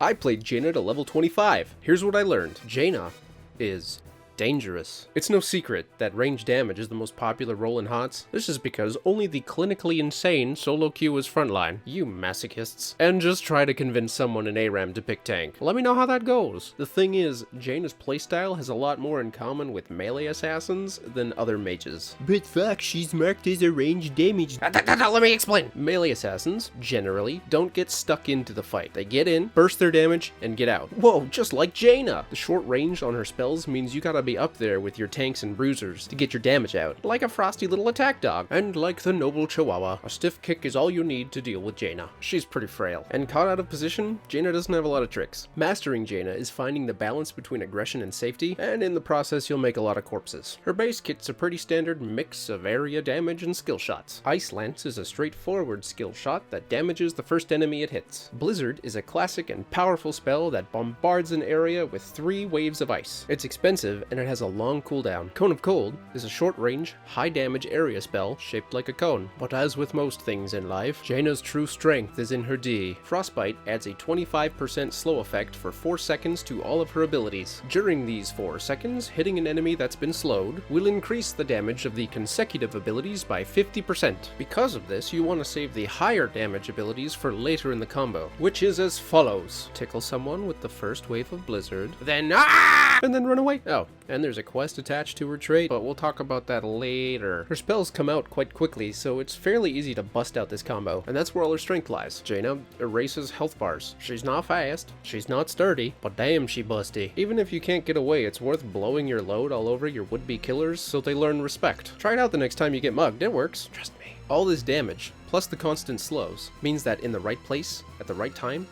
I played Jaina to level 25. Here's what I learned. Jaina is dangerous. It's no secret that range damage is the most popular role in HOTS. This is because only the clinically insane solo queue is frontline. You masochists. And just try to convince someone in ARAM to pick tank. Let me know how that goes. The thing is, Jaina's playstyle has a lot more in common with melee assassins than other mages. But fuck, she's marked as a range damage. Let me explain. Melee assassins, generally, don't get stuck into the fight. They get in, burst their damage, and get out. Whoa, just like Jaina. The short range on her spells means you gotta be up there with your tanks and bruisers to get your damage out, like a frosty little attack dog. And like the noble Chihuahua, a stiff kick is all you need to deal with Jaina. She's pretty frail. And caught out of position, Jaina doesn't have a lot of tricks. Mastering Jaina is finding the balance between aggression and safety, and in the process you'll make a lot of corpses. Her base kit's a pretty standard mix of area damage and skill shots. Ice Lance is a straightforward skill shot that damages the first enemy it hits. Blizzard is a classic and powerful spell that bombards an area with 3 waves of ice. It's expensive and it has a long cooldown. Cone of Cold is a short-range, high-damage area spell shaped like a cone. But as with most things in life, Jaina's true strength is in her D. Frostbite adds a 25% slow effect for 4 seconds to all of her abilities. During these 4 seconds, hitting an enemy that's been slowed will increase the damage of the consecutive abilities by 50%. Because of this, you want to save the higher damage abilities for later in the combo, which is as follows. Tickle someone with the first wave of Blizzard, then and then run away. Oh, and there's a quest attached to her trait, but we'll talk about that later. Her spells come out quite quickly, so it's fairly easy to bust out this combo, and that's where all her strength lies. Jaina erases health bars. She's not fast, she's not sturdy, but damn she busty. Even if you can't get away, it's worth blowing your load all over your would-be killers so they learn respect. Try it out the next time you get mugged, it works, trust me. All this damage, plus the constant slows, means that in the right place, at the right time,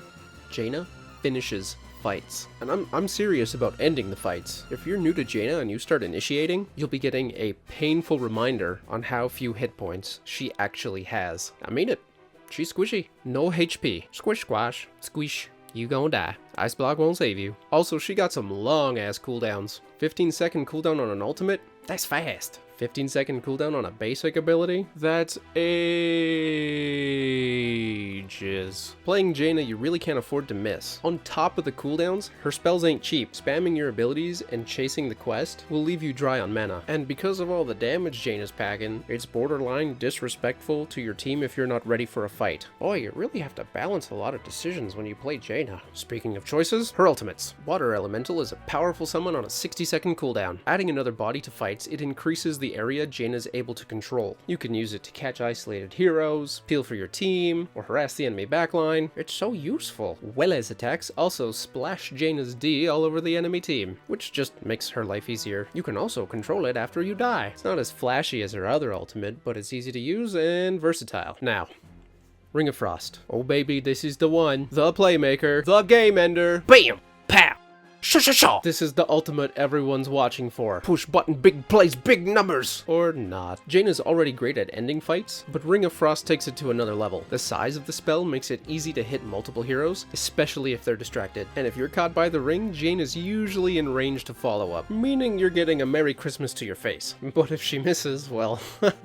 Jaina finishes fights. And I'm serious about ending the fights. If you're new to Jaina and you start initiating, you'll be getting a painful reminder on how few hit points she actually has. I mean it. She's squishy. No HP. Squish squash. Squish. You gon' die. Ice block won't save you. Also, she got some long ass cooldowns. 15-second cooldown on an ultimate? That's fast. 15-second cooldown on a basic ability? That's ages. Playing Jaina, you really can't afford to miss. On top of the cooldowns, her spells ain't cheap. Spamming your abilities and chasing the quest will leave you dry on mana. And because of all the damage Jaina's packing, it's borderline disrespectful to your team if you're not ready for a fight. Boy, you really have to balance a lot of decisions when you play Jaina. Speaking of choices, her ultimates. Water Elemental is a powerful summon on a 60-second cooldown. Adding another body to fights, it increases the area Jaina's able to control. You can use it to catch isolated heroes, peel for your team, or harass the enemy backline. It's so useful. Wele's attacks also splash Jaina's D all over the enemy team, which just makes her life easier. You can also control it after you die. It's not as flashy as her other ultimate, but it's easy to use and versatile. Now, Ring of Frost. Oh baby, this is the one. The Playmaker. The Game Ender. BAM! Pow! Shaw. This is the ultimate everyone's watching for. Push button, big plays, big numbers. Or not. Jaina's already great at ending fights, but Ring of Frost takes it to another level. The size of the spell makes it easy to hit multiple heroes, especially if they're distracted. And if you're caught by the ring, Jaina's usually in range to follow up, meaning you're getting a Merry Christmas to your face. But if she misses, well,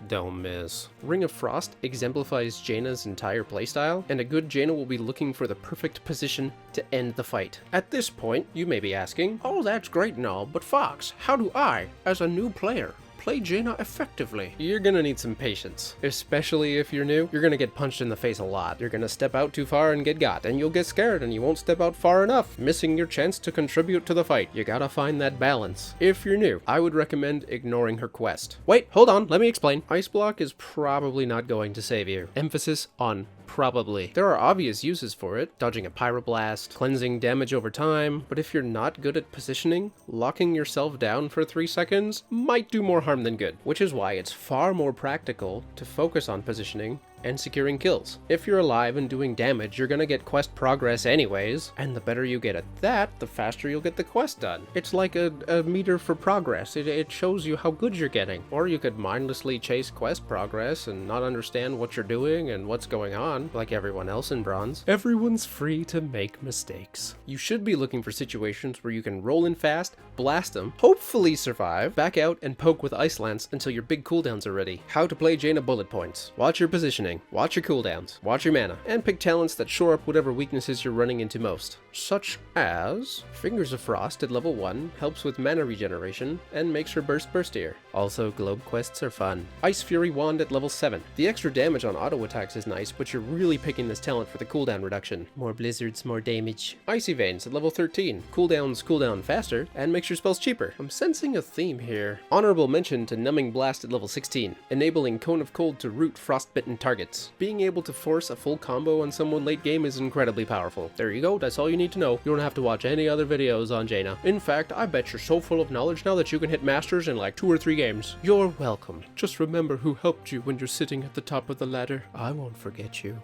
don't miss. Ring of Frost exemplifies Jaina's entire playstyle, and a good Jaina will be looking for the perfect position to end the fight. At this point, you may be asking, oh, that's great and all, but Fox, how do I, as a new player, play Jaina effectively? You're gonna need some patience, especially if you're new. You're gonna get punched in the face a lot. You're gonna step out too far and get got, and you'll get scared and you won't step out far enough, missing your chance to contribute to the fight. You gotta find that balance. If you're new, I would recommend ignoring her quest. Wait, hold on, let me explain. Ice Block is probably not going to save you. Emphasis on probably. There are obvious uses for it, dodging a pyroblast, cleansing damage over time, but if you're not good at positioning, locking yourself down for 3 seconds might do more harm than good, which is why it's far more practical to focus on positioning and securing kills. If you're alive and doing damage, you're gonna get quest progress anyways, and the better you get at that, the faster you'll get the quest done. It's like a meter for progress. It shows you how good you're getting. Or you could mindlessly chase quest progress and not understand what you're doing and what's going on, like everyone else in Bronze. Everyone's free to make mistakes. You should be looking for situations where you can roll in fast, blast them, hopefully survive, back out and poke with Ice Lance until your big cooldowns are ready. How to play Jaina bullet points. Watch your positioning. beginning. Watch your cooldowns, watch your mana, and pick talents that shore up whatever weaknesses you're running into most. Such as Fingers of Frost at level 1 helps with mana regeneration and makes her burst burstier. Also, globe quests are fun. Ice Fury Wand at level 7. The extra damage on auto attacks is nice, but you're really picking this talent for the cooldown reduction. More blizzards, more damage. Icy Veins at level 13. Cooldowns cool down faster and makes your spells cheaper. I'm sensing a theme here. Honorable mention to Numbing Blast at level 16, enabling Cone of Cold to root frostbitten targets. Being able to force a full combo on someone late game is incredibly powerful. There you go, that's all you need to know. You don't have to watch any other videos on Jaina. In fact, I bet you're so full of knowledge now that you can hit masters in like 2 or 3 games. You're welcome. Just remember who helped you when you're sitting at the top of the ladder. I won't forget you.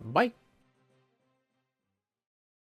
Bye.